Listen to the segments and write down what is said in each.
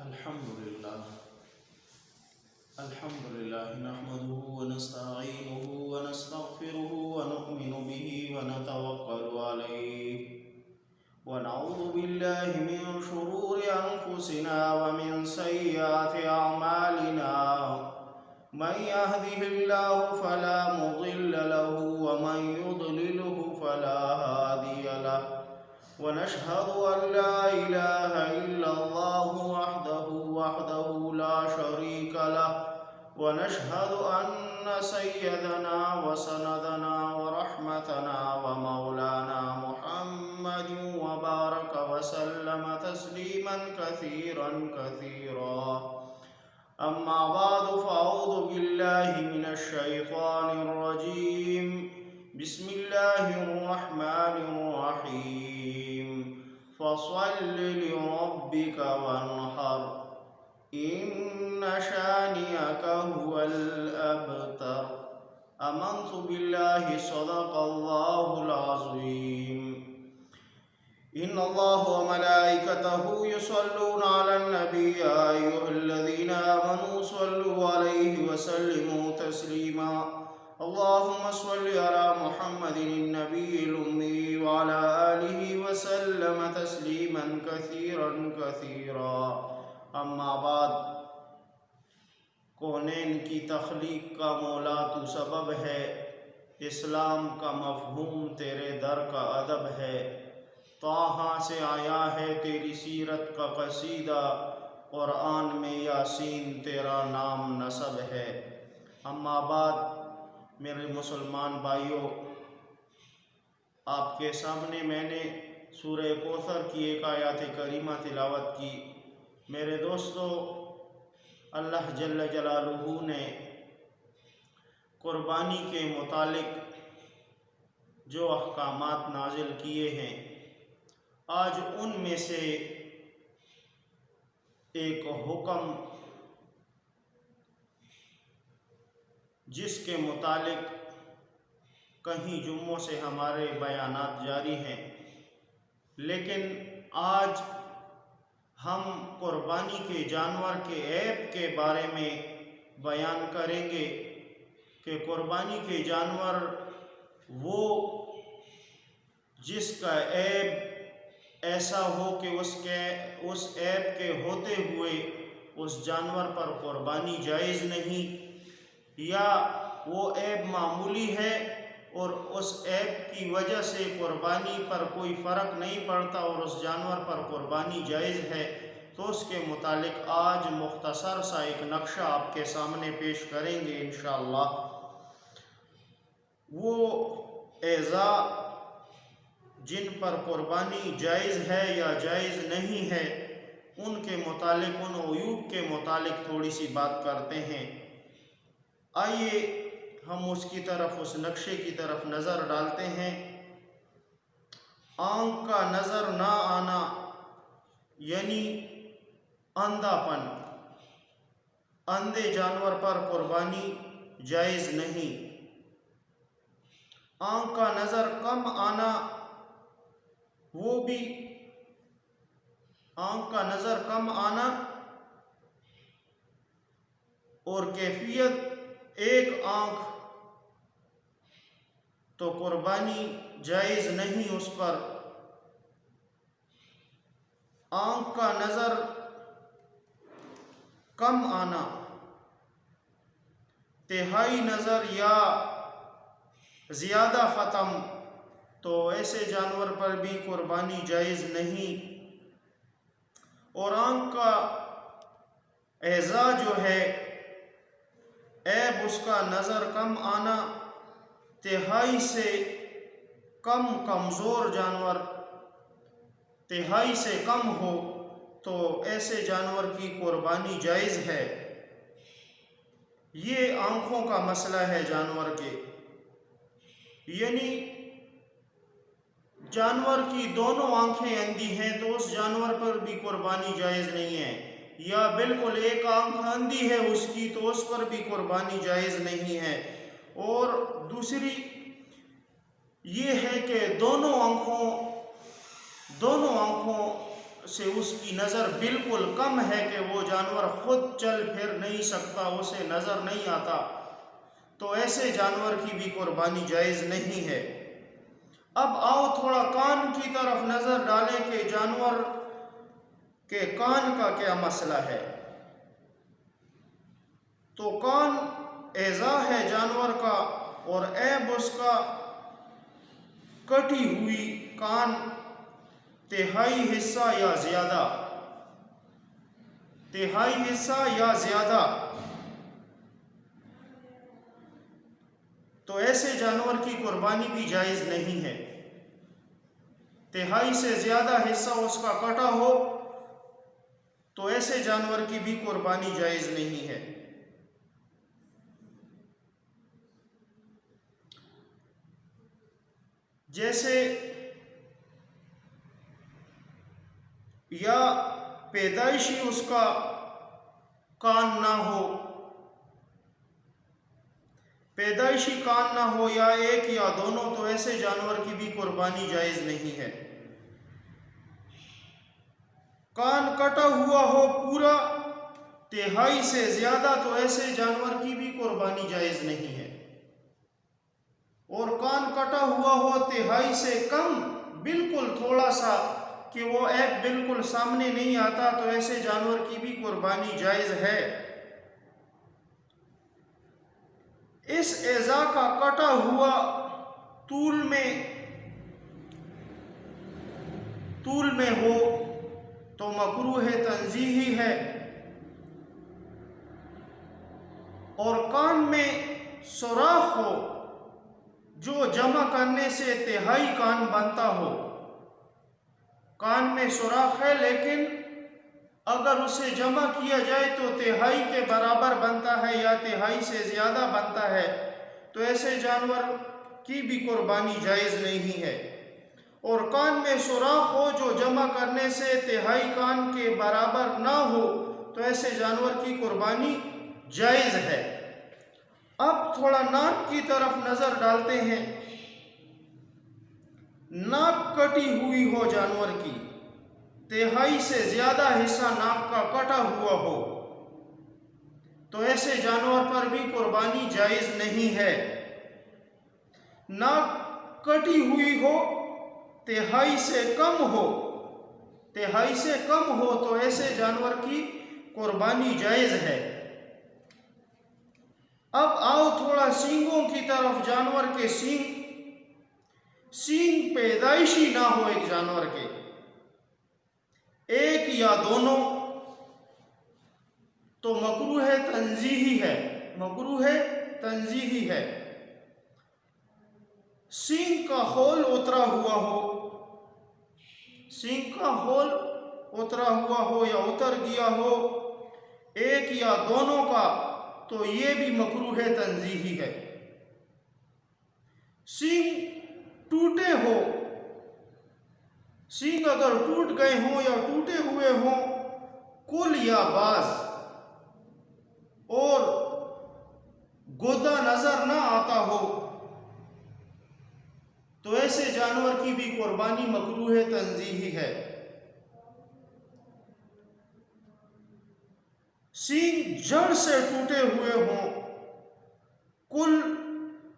الحمد لله نحمده ونستعينه ونستغفره ونؤمن به ونتوكل عليه ونعوذ بالله من شرور أنفسنا ومن سيئات أعمالنا من يهده الله فلا مضل له ومن يضلله فلا هادي له ونشهد أن لا إله إلا الله وحده لا شريك له ونشهد أن سيدنا وسندنا ورحمتنا ومولانا محمد وبارك وسلم تسليما كثيرا أما بعد فأعوذ بالله من الشيطان الرجيم بسم الله الرحمن الرحيم فصل لربك وانحر إن شانئك هو الأبتر آمنت بالله صدق الله العظيم إن الله وملائكته يصلون على النبي يا أيها الذين آمنوا صلوا عليه وسلموا تسليما اللهم صل على محمد النبي الأمي وعلى آله وسلم تسليما كثيرا أما بعد کونین کی تخلیق کا مولا تو سبب ہے، اسلام کا مفہوم تیرے در کا ادب ہے، طٰہٰ سے آیا ہے تیری سیرت کا قصیدہ، قرآن میں یاسین تیرا نام نسب ہے۔ اما بعد میرے مسلمان بھائیوں، آپ کے سامنے میں نے سورہ کوثر کی ایک آیات کریمہ تلاوت کی۔ میرے دوستو، اللہ جل جلالہ نے قربانی کے متعلق جو احکامات نازل کیے ہیں، آج ان میں سے ایک حکم جس کے متعلق کہیں جمعوں سے ہمارے بیانات جاری ہیں، لیکن آج ہم قربانی کے جانور کے عیب کے بارے میں بیان کریں گے کہ قربانی کے جانور وہ جس کا عیب ایسا ہو کہ اس عیب کے ہوتے ہوئے اس جانور پر قربانی جائز نہیں، یا وہ عیب معمولی ہے اور اس عیب کی وجہ سے قربانی پر کوئی فرق نہیں پڑتا اور اس جانور پر قربانی جائز ہے، تو اس کے متعلق آج مختصر سا ایک نقشہ آپ کے سامنے پیش کریں گے انشاءاللہ۔ وہ اعضاء جن پر قربانی جائز ہے یا جائز نہیں ہے، ان کے متعلق، ان عیوب کے متعلق تھوڑی سی بات کرتے ہیں۔ آئیے ہم اس نقشے کی طرف نظر ڈالتے ہیں۔ آنکھ کا نظر نہ آنا یعنی اندھا پن، اندھے جانور پر قربانی جائز نہیں۔ آنکھ کا نظر کم آنا، وہ بھی آنکھ کا نظر کم آنا اور کیفیت ایک آنکھ، تو قربانی جائز نہیں اس پر۔ آنکھ کا نظر کم آنا، تہائی نظر یا زیادہ ختم، تو ایسے جانور پر بھی قربانی جائز نہیں۔ اور آنکھ کا اعضاء جو ہے، عیب اس کا نظر کم آنا، تہائی سے کم کمزور جانور، تہائی سے کم ہو تو ایسے جانور کی قربانی جائز ہے۔ یہ آنکھوں کا مسئلہ ہے جانور کے، یعنی جانور کی دونوں آنکھیں اندھی ہیں تو اس جانور پر بھی قربانی جائز نہیں ہے، یا بالکل ایک آنکھ اندھی ہے اس کی تو اس پر بھی قربانی جائز نہیں ہے۔ اور دوسری یہ ہے کہ دونوں آنکھوں سے اس کی نظر بالکل کم ہے کہ وہ جانور خود چل پھر نہیں سکتا، اسے نظر نہیں آتا، تو ایسے جانور کی بھی قربانی جائز نہیں ہے۔ اب آؤ تھوڑا کان کی طرف نظر ڈالیں کہ جانور کے کان کا کیا مسئلہ ہے۔ تو کان اعضاء ہے جانور کا، اور عیب اس کا کٹی ہوئی کان تہائی حصہ یا زیادہ، تہائی حصہ یا زیادہ، تو ایسے جانور کی قربانی بھی جائز نہیں ہے۔ تہائی سے زیادہ حصہ اس کا کٹا ہو تو ایسے جانور کی بھی قربانی جائز نہیں ہے۔ جیسے یا پیدائشی اس کا کان نہ ہو، پیدائشی کان نہ ہو یا ایک یا دونوں، تو ایسے جانور کی بھی قربانی جائز نہیں ہے۔ کان کٹا ہوا ہو پورا تہائی سے زیادہ، تو ایسے جانور کی بھی قربانی جائز نہیں ہے۔ اور کان کٹا ہوا ہو تہائی سے کم، بالکل تھوڑا سا کہ وہ عیب بالکل سامنے نہیں آتا، تو ایسے جانور کی بھی قربانی جائز ہے۔ اس اعضاء کا کٹا ہوا طول میں ہو تو مکروہ تنزیہی ہے، اور کان میں سوراخ ہو جو جمع کرنے سے تہائی کان بنتا ہو۔ کان میں سوراخ ہے لیکن اگر اسے جمع کیا جائے تو تہائی کے برابر بنتا ہے یا تہائی سے زیادہ بنتا ہے، تو ایسے جانور کی بھی قربانی جائز نہیں ہے۔ اور کان میں سوراخ ہو جو جمع کرنے سے تہائی کان کے برابر نہ ہو، تو ایسے جانور کی قربانی جائز ہے۔ اب تھوڑا ناک کی طرف نظر ڈالتے ہیں۔ ناک کٹی ہوئی ہو جانور کی، تہائی سے زیادہ حصہ ناک کا کٹا ہوا ہو، تو ایسے جانور پر بھی قربانی جائز نہیں ہے۔ ناک کٹی ہوئی ہو، تہائی سے کم ہو، تہائی سے کم ہو، تو ایسے جانور کی قربانی جائز ہے۔ اب آؤ تھوڑا سینگوں کی طرف۔ جانور کے سینگ پیدائشی نہ ہو ایک جانور کے، ایک یا دونوں، تو مکروہ تنزیہی ہے، مکروہ تنزیہی ہے۔ سینگ کا ہول اترا ہوا ہو، سینگ کا ہول اترا ہوا ہو یا اتر گیا ہو، ایک یا دونوں کا، تو یہ بھی مکروہ تنزیہی ہے۔ سینگ ٹوٹے ہو، سینگ اگر ٹوٹ گئے ہوں یا ٹوٹے ہوئے ہوں کل یا بعض، اور گودا نظر نہ آتا ہو، تو ایسے جانور کی بھی قربانی مکروہ تنزیہی ہے۔ سینگ جڑ سے ٹوٹے ہوئے ہوں، کل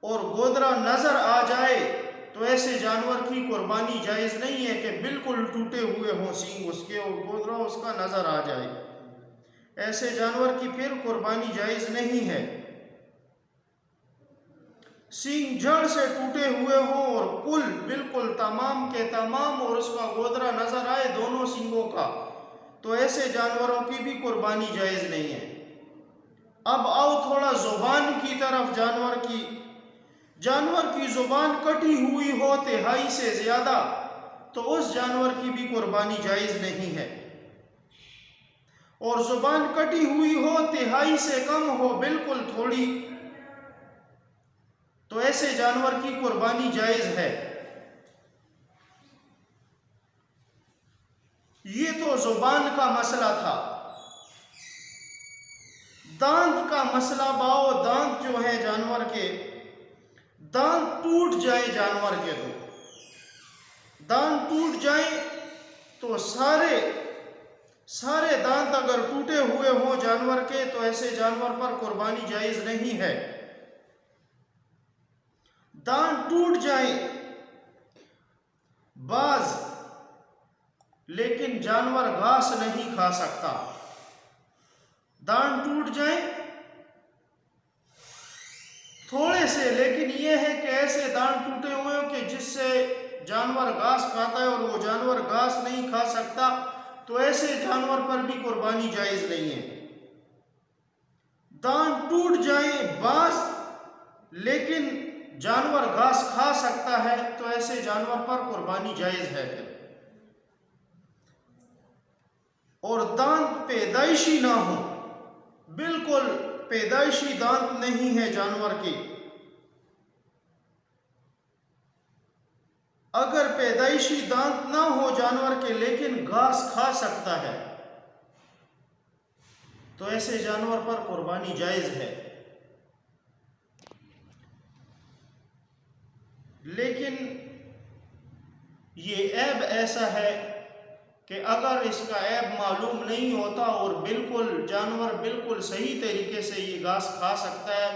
اور گودرا نظر آ جائے، تو ایسے جانور کی قربانی جائز نہیں ہے کہ بالکل ٹوٹے ہوئے ہوں سینگ اس کے اور گودرا اس کا نظر آ جائے، ایسے جانور کی پھر قربانی جائز نہیں ہے۔ سینگ جڑ سے ٹوٹے ہوئے ہوں اور کل بالکل تمام کے تمام اور اس کا گودرا نظر آئے دونوں سینگوں کا، تو ایسے جانوروں کی بھی قربانی جائز نہیں ہے۔ اب آؤ تھوڑا زبان کی طرف۔ جانور کی زبان کٹی ہوئی ہو تہائی سے زیادہ، تو اس جانور کی بھی قربانی جائز نہیں ہے۔ اور زبان کٹی ہوئی ہو تہائی سے کم ہو، بالکل تھوڑی، تو ایسے جانور کی قربانی جائز ہے۔ یہ تو زبان کا مسئلہ تھا۔ دانت کا مسئلہ باؤ، دانت جو ہے جانور کے، دانت ٹوٹ جائے جانور کے، تو دانت ٹوٹ جائیں تو سارے دانت اگر ٹوٹے ہوئے ہوں جانور کے تو ایسے جانور پر قربانی جائز نہیں ہے۔ دانت ٹوٹ جائیں بعض، لیکن جانور گھاس نہیں کھا سکتا۔ دانت ٹوٹ جائیں تھوڑے سے، لیکن یہ ہے کہ ایسے دانت ٹوٹے ہوئے ہو کہ جس سے جانور گھاس کھاتا ہے اور وہ جانور گھاس نہیں کھا سکتا، تو ایسے جانور پر بھی قربانی جائز نہیں ہے۔ دانت ٹوٹ جائیں بعض، لیکن جانور گھاس کھا سکتا ہے، تو ایسے جانور پر قربانی جائز ہے پھر۔ اور دانت پیدائشی نہ ہو، بالکل پیدائشی دانت نہیں ہے جانور کے۔ اگر پیدائشی دانت نہ ہو جانور کے لیکن گھاس کھا سکتا ہے، تو ایسے جانور پر قربانی جائز ہے۔ لیکن یہ عیب ایسا ہے کہ اگر اس کا عیب معلوم نہیں ہوتا اور جانور بالکل صحیح طریقے سے یہ گھاس کھا سکتا ہے،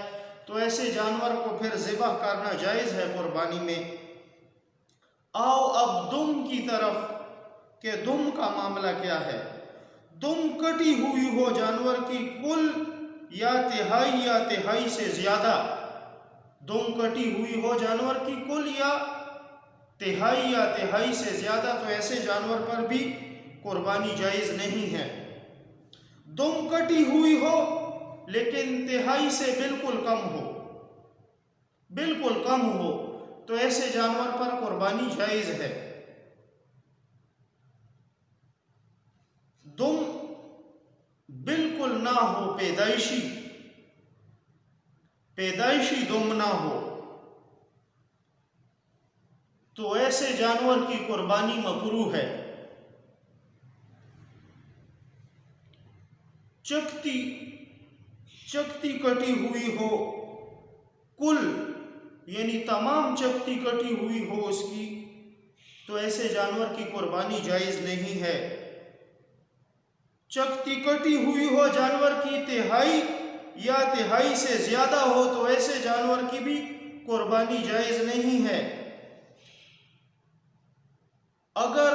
تو ایسے جانور کو پھر ذبح کرنا جائز ہے قربانی میں۔ آؤ اب دم کی طرف، کہ دم کا معاملہ کیا ہے۔ دم کٹی ہوئی ہو جانور کی کل یا تہائی سے زیادہ، دم کٹی ہوئی ہو جانور کی کل یا تہائی سے زیادہ، تو ایسے جانور پر بھی قربانی جائز نہیں ہے۔ دم کٹی ہوئی ہو لیکن تہائی سے بالکل کم ہو تو ایسے جانور پر قربانی جائز ہے۔ دم بالکل نہ ہو، پیدائشی دم نہ ہو، تو ایسے جانور کی قربانی مکروہ ہے۔ چکتی کٹی ہوئی ہو کل، یعنی تمام چکتی کٹی ہوئی ہو اس کی، تو ایسے جانور کی قربانی جائز نہیں ہے۔ چکتی کٹی ہوئی ہو جانور کی تہائی سے زیادہ ہو، تو ایسے جانور کی بھی قربانی جائز نہیں ہے۔ اگر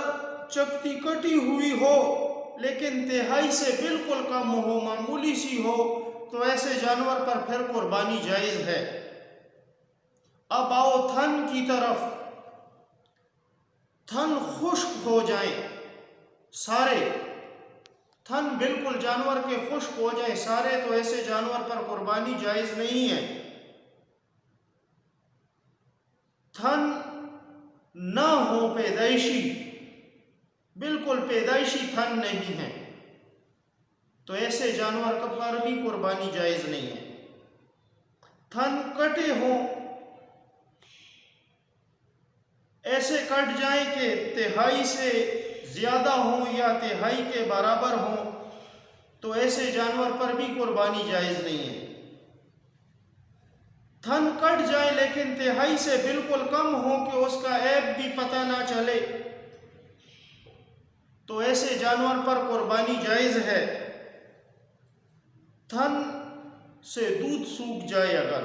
چکتی کٹی ہوئی ہو لیکن تہائی سے بالکل کم ہو، معمولی سی ہو، تو ایسے جانور پر پھر قربانی جائز ہے۔ اب آؤ تھن کی طرف۔ تھن خشک ہو جائیں سارے، تھن بالکل جانور کے خشک ہو جائیں سارے، تو ایسے جانور پر قربانی جائز نہیں ہے۔ تھن نہ ہو پیدائشی، بالکل پیدائشی تھن نہیں ہے، تو ایسے جانور پر بھی قربانی جائز نہیں ہے۔ تھن کٹے ہوں، ایسے کٹ جائیں کہ تہائی سے زیادہ ہوں یا تہائی کے برابر ہوں، تو ایسے جانور پر بھی قربانی جائز نہیں ہے۔ تھن کٹ جائے لیکن تہائی سے بالکل کم ہو کہ اس کا عیب بھی پتہ نہ چلے، تو ایسے جانور پر قربانی جائز ہے۔ تھن سے دودھ سوکھ جائے، اگر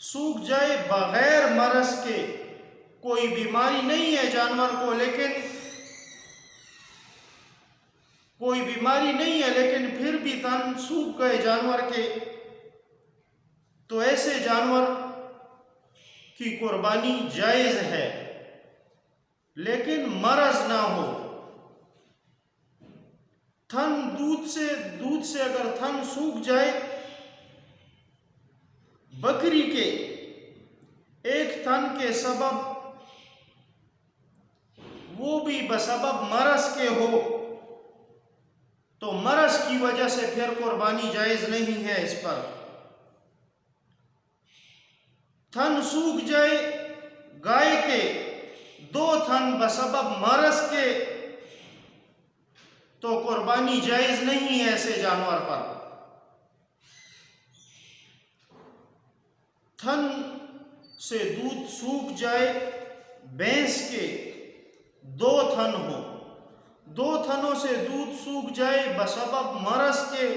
سوکھ جائے بغیر مرض کے، کوئی بیماری نہیں ہے جانور کو لیکن پھر بھی تھن سوکھ گئے جانور کے، تو ایسے جانور کی قربانی جائز ہے، لیکن مرض نہ ہو۔ دودھ سے اگر تھن سوکھ جائے بکری کے ایک تھن کے سبب، وہ بھی بسبب مرض کے ہو، تو مرض کی وجہ سے پھر قربانی جائز نہیں ہے اس پر۔ تھن سوکھ جائے گائے کے 2 تھن بسبب مرض کے، تو قربانی جائز نہیں ہے ایسے جانور پر۔ تھن سے دودھ سوکھ جائے بھینس کے دو تھن ہو، دو تھنوں سے دودھ سوکھ جائے بسبب مرض کے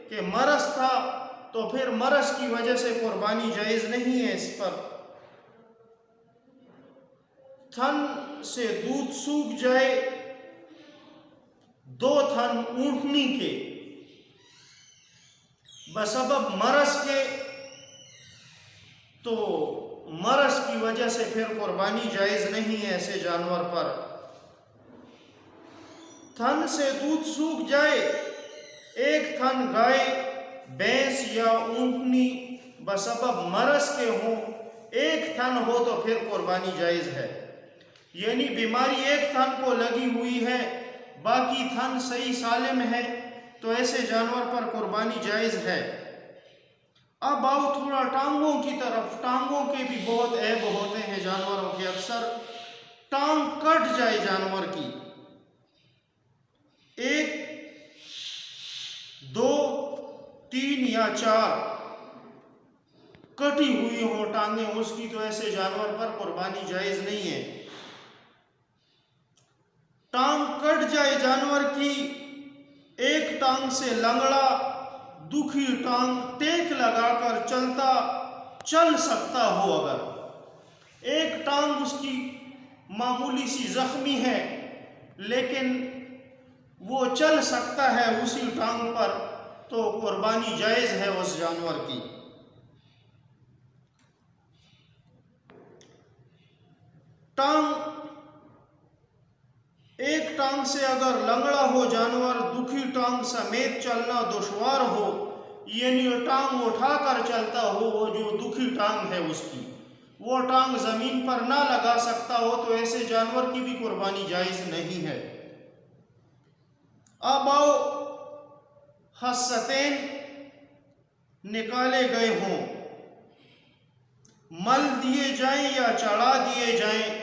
کہ مرض تھا، تو پھر مرض کی وجہ سے قربانی جائز نہیں ہے اس پر۔ تھن سے دودھ سوکھ جائے دو تھن اونٹنی کے بسبب مرض کے، تو مرض کی وجہ سے پھر قربانی جائز نہیں ہے ایسے جانور پر۔ تھن سے دودھ سوکھ جائے ایک تھن گائے، بھینس یا اونٹنی بسبب مرض کے ہوں، ایک تھن ہو تو پھر قربانی جائز ہے۔ یعنی بیماری ایک تھن کو لگی ہوئی ہے، باقی تھن صحیح سالم ہے، تو ایسے جانور پر قربانی جائز ہے۔ اب آؤ تھوڑا ٹانگوں کی طرف۔ ٹانگوں کے بھی بہت عیب ہوتے ہیں جانوروں کے، اکثر ٹانگ کٹ جائے جانور کی، ایک دو تین یا چار کٹی ہوئی ہوں ٹانگیں اس کی، تو ایسے جانور پر قربانی جائز نہیں ہے۔ ٹانگ کٹ جائے جانور کی، ایک ٹانگ سے لنگڑا، دکھی ٹانگ ٹیک لگا کر چل سکتا ہو، اگر ایک ٹانگ اس کی معمولی سی زخمی ہے لیکن وہ چل سکتا ہے اسی ٹانگ پر، تو قربانی جائز ہے اس جانور کی۔ ایک ٹانگ سے اگر لنگڑا ہو جانور، دکھی ٹانگ سمیت چلنا دشوار ہو، یعنی ٹانگ اٹھا کر چلتا ہو، وہ جو دکھی ٹانگ ہے اس کی، وہ ٹانگ زمین پر نہ لگا سکتا ہو، تو ایسے جانور کی بھی قربانی جائز نہیں ہے۔ اب آؤ حستین نکالے گئے ہوں، مل دیے جائیں یا چڑھا دیے جائیں،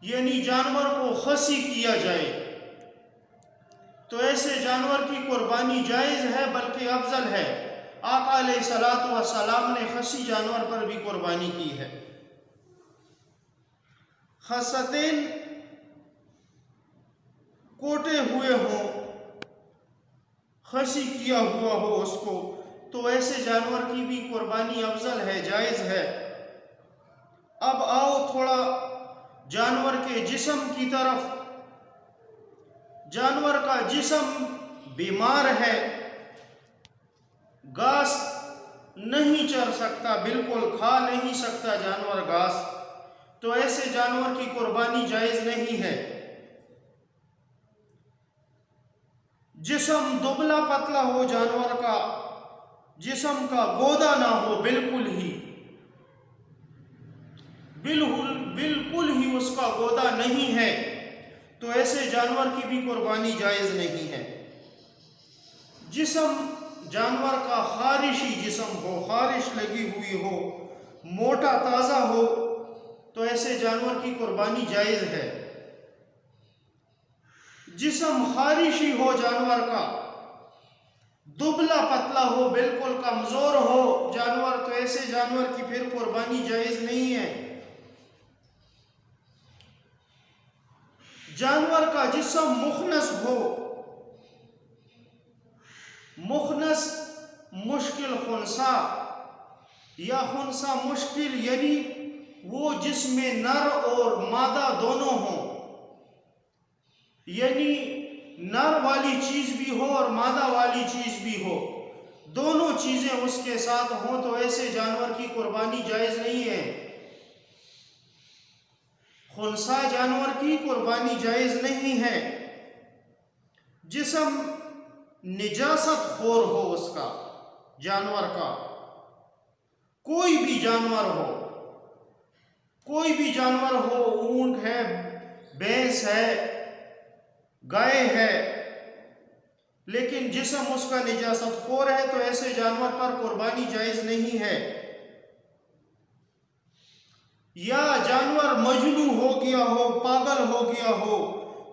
یعنی جانور کو خصی کیا جائے، تو ایسے جانور کی قربانی جائز ہے، بلکہ افضل ہے۔ آقا علیہ الصلوۃ والسلام نے خصی جانور پر بھی قربانی کی ہے۔ حستین کوٹے ہوئے ہوں، خصی کیا ہوا ہو اس کو، تو ایسے جانور کی بھی قربانی افضل ہے، جائز ہے۔ اب آؤ تھوڑا جانور کے جسم کی طرف۔ جانور کا جسم بیمار ہے، گھاس نہیں چر سکتا، بالکل کھا نہیں سکتا جانور گھاس، تو ایسے جانور کی قربانی جائز نہیں ہے۔ جسم دبلا پتلا ہو جانور کا، جسم کا گودا نہ ہو، بالکل ہی اس کا گودا نہیں ہے، تو ایسے جانور کی بھی قربانی جائز نہیں ہے۔ جسم جانور کا خارشی جسم ہو، خارش لگی ہوئی ہو، موٹا تازہ ہو، تو ایسے جانور کی قربانی جائز ہے۔ جسم خارشی ہو جانور کا، دبلا پتلا ہو، بالکل کمزور ہو جانور، تو ایسے جانور کی پھر قربانی جائز نہیں ہے۔ جانور کا جسم مخنث ہو، مخنث مشکل خنثی یا خنثی مشکل، یعنی وہ جس میں نر اور مادہ دونوں ہوں، یعنی نر والی چیز بھی ہو اور مادہ والی چیز بھی ہو، دونوں چیزیں اس کے ساتھ ہوں، تو ایسے جانور کی قربانی جائز نہیں ہے۔ خنثی جانور کی قربانی جائز نہیں ہے۔ جسم نجاست خور ہو اس کا، جانور کا، کوئی بھی جانور ہو، اونٹ ہے، بھینس ہے، گائے ہے، لیکن جسم اس کا نجاست خور ہے، تو ایسے جانور پر قربانی جائز نہیں ہے۔ یا جانور مجنون ہو گیا ہو، پاگل ہو گیا ہو،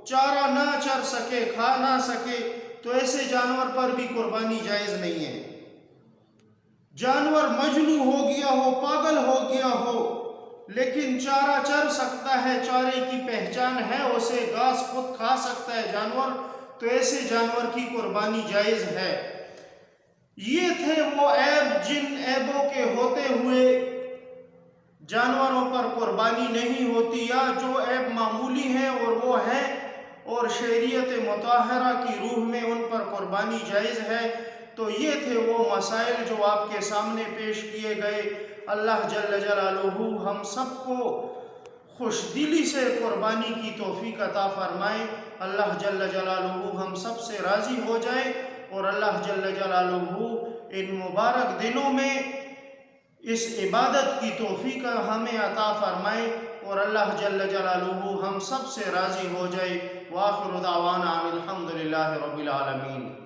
چارہ نہ چر سکے، کھا نہ سکے، تو ایسے جانور پر بھی قربانی جائز نہیں ہے۔ جانور مجنون ہو گیا ہو، پاگل ہو گیا ہو، لیکن چارہ چر سکتا ہے، چارے کی پہچان ہے، اسے گھاس خود کھا سکتا ہے جانور، تو ایسے جانور کی قربانی جائز ہے۔ یہ تھے وہ عیب جن عیبوں کے ہوتے ہوئے جانوروں پر قربانی نہیں ہوتی، یا جو عیب معمولی ہیں اور وہ ہیں اور شریعت مطہرہ کی روح میں ان پر قربانی جائز ہے۔ تو یہ تھے وہ مسائل جو آپ کے سامنے پیش کیے گئے۔ اللہ جل جلالہ ہم سب کو خوش دلی سے قربانی کی توفیق عطا فرمائے۔ اللہ جل جلالہ ہم سب سے راضی ہو جائے، اور اللہ جل جلالہ ان مبارک دنوں میں اس عبادت کی توفیق ہمیں عطا فرمائے، اور اللہ جل جلالہ ہم سب سے راضی ہو جائے۔ وآخر دعوانا الحمدللہ رب العالمین۔